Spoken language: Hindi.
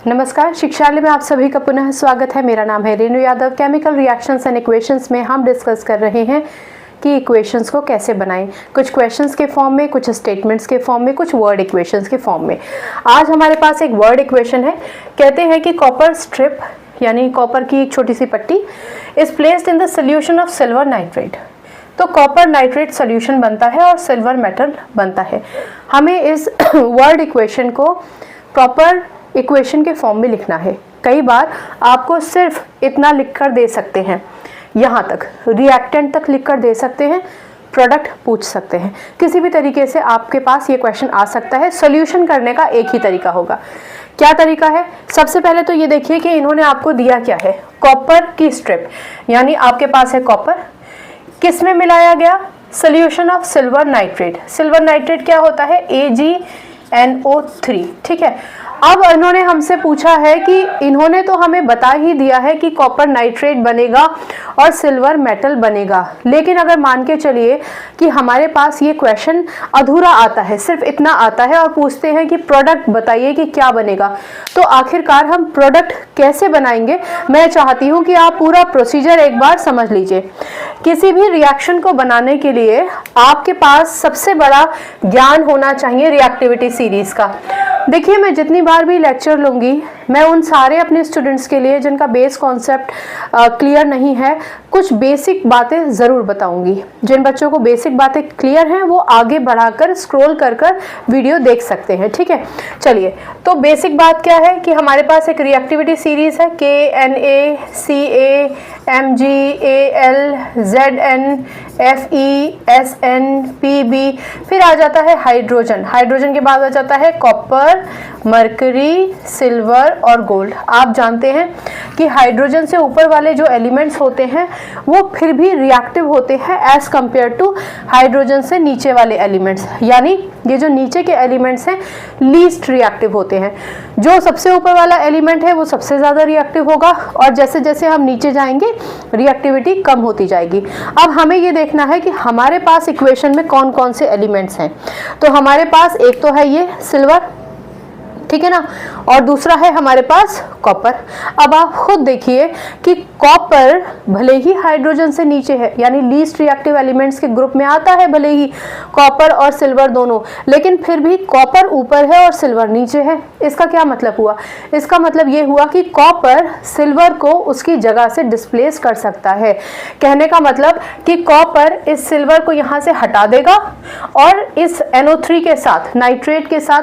नमस्कार, शिक्षालय में आप सभी का पुनः स्वागत है। मेरा नाम है Renu Yadav. Chemical reactions and equations में हम डिस्कस कर रहे हैं कि इक्वेशंस को कैसे बनाएं, कुछ क्वेश्चंस के फॉर्म में, कुछ स्टेटमेंट्स के फॉर्म में, कुछ वर्ड इक्वेशंस के फॉर्म में। आज हमारे पास एक वर्ड इक्वेशन है। कहते हैं कि कॉपर स्ट्रिप यानी कॉपर की एक छोटी सी पट्टी is placed in the solution of silver nitrate. तो कॉपर नाइट्रेट सोल्यूशन बनता है और सिल्वर मेटल बनता है। हमें इस वर्ड इक्वेशन को प्रॉपर इक्वेशन के फॉर्म में लिखना है। कई बार आपको सिर्फ इतना लिखकर दे सकते हैं, यहाँ तक रिएक्टेंट तक लिखकर दे सकते हैं, प्रोडक्ट पूछ सकते हैं। किसी भी तरीके से आपके पास ये क्वेश्चन आ सकता है। सॉल्यूशन करने का एक ही तरीका होगा। क्या तरीका है? सबसे पहले तो ये देखिए कि इन्होंने आपको दिया क्या है, कॉपर की स्ट्रिप, यानी आपके पास है कॉपर, किस में मिलाया गया, solution of silver nitrate. Silver nitrate क्या होता है? AgNO3। ठीक है। अब इन्होंने हमसे पूछा है कि इन्होंने तो हमें बता ही दिया है कि कॉपर नाइट्रेट बनेगा और सिल्वर मेटल बनेगा, लेकिन अगर मान के चलिए कि हमारे पास ये क्वेश्चन अधूरा आता है, सिर्फ इतना आता है और पूछते हैं कि प्रोडक्ट बताइए कि क्या बनेगा, तो आखिरकार हम प्रोडक्ट कैसे बनाएंगे? मैं चाहती हूँ कि आप पूरा प्रोसीजर एक बार समझ लीजिए। किसी भी रिएक्शन को बनाने के लिए आपके पास सबसे बड़ा ज्ञान होना चाहिए रिएक्टिविटी सीरीज का। देखिए, मैं जितनी बार भी लेक्चर लूँगी, मैं उन सारे अपने स्टूडेंट्स के लिए जिनका बेस कॉन्सेप्ट क्लियर नहीं है, कुछ बेसिक बातें ज़रूर बताऊंगी। जिन बच्चों को बेसिक बातें क्लियर हैं वो आगे बढ़ाकर स्क्रॉल कर वीडियो देख सकते हैं। ठीक है, चलिए। तो बेसिक बात क्या है कि हमारे पास एक रिएक्टिविटी सीरीज़ है KNaCl-MgAl-ZnFeSnPb। फिर आ जाता है हाइड्रोजन। हाइड्रोजन के बाद आ जाता है कॉपर, मरकरी, सिल्वर और गोल्ड। आप जानते हैं कि हाइड्रोजन से ऊपर वाले जो एलिमेंट्स होते हैं वो फिर भी रिएक्टिव होते हैं एज कंपेयर टू हाइड्रोजन से नीचे वाले एलिमेंट्स, यानी ये जो नीचे के एलिमेंट्स हैं लीस्ट रिएक्टिव होते हैं। जो सबसे ऊपर वाला एलिमेंट है वो सबसे ज़्यादा रिएक्टिव होगा और जैसे जैसे हम नीचे जाएंगे रिएक्टिविटी कम होती जाएगी। अब हमें ये देखना है कि हमारे पास इक्वेशन में कौन कौन से एलिमेंट्स हैं। तो हमारे पास एक तो है ये सिल्वर, ठीक है ना, और दूसरा है हमारे पास कॉपर। अब आप खुद देखिए कि कॉपर भले ही हाइड्रोजन से नीचे है, यानी लीस्ट रिएक्टिव एलिमेंट्स के ग्रुप में आता है, भले ही कॉपर और सिल्वर दोनों, लेकिन फिर भी कॉपर ऊपर है और सिल्वर नीचे है। इसका क्या मतलब हुआ? इसका मतलब ये हुआ कि कॉपर सिल्वर को उसकी जगह से डिस्प्लेस कर सकता है। कहने का मतलब कि कॉपर इस सिल्वर को यहाँ से हटा देगा और इस NO3 के साथ, नाइट्रेट के साथ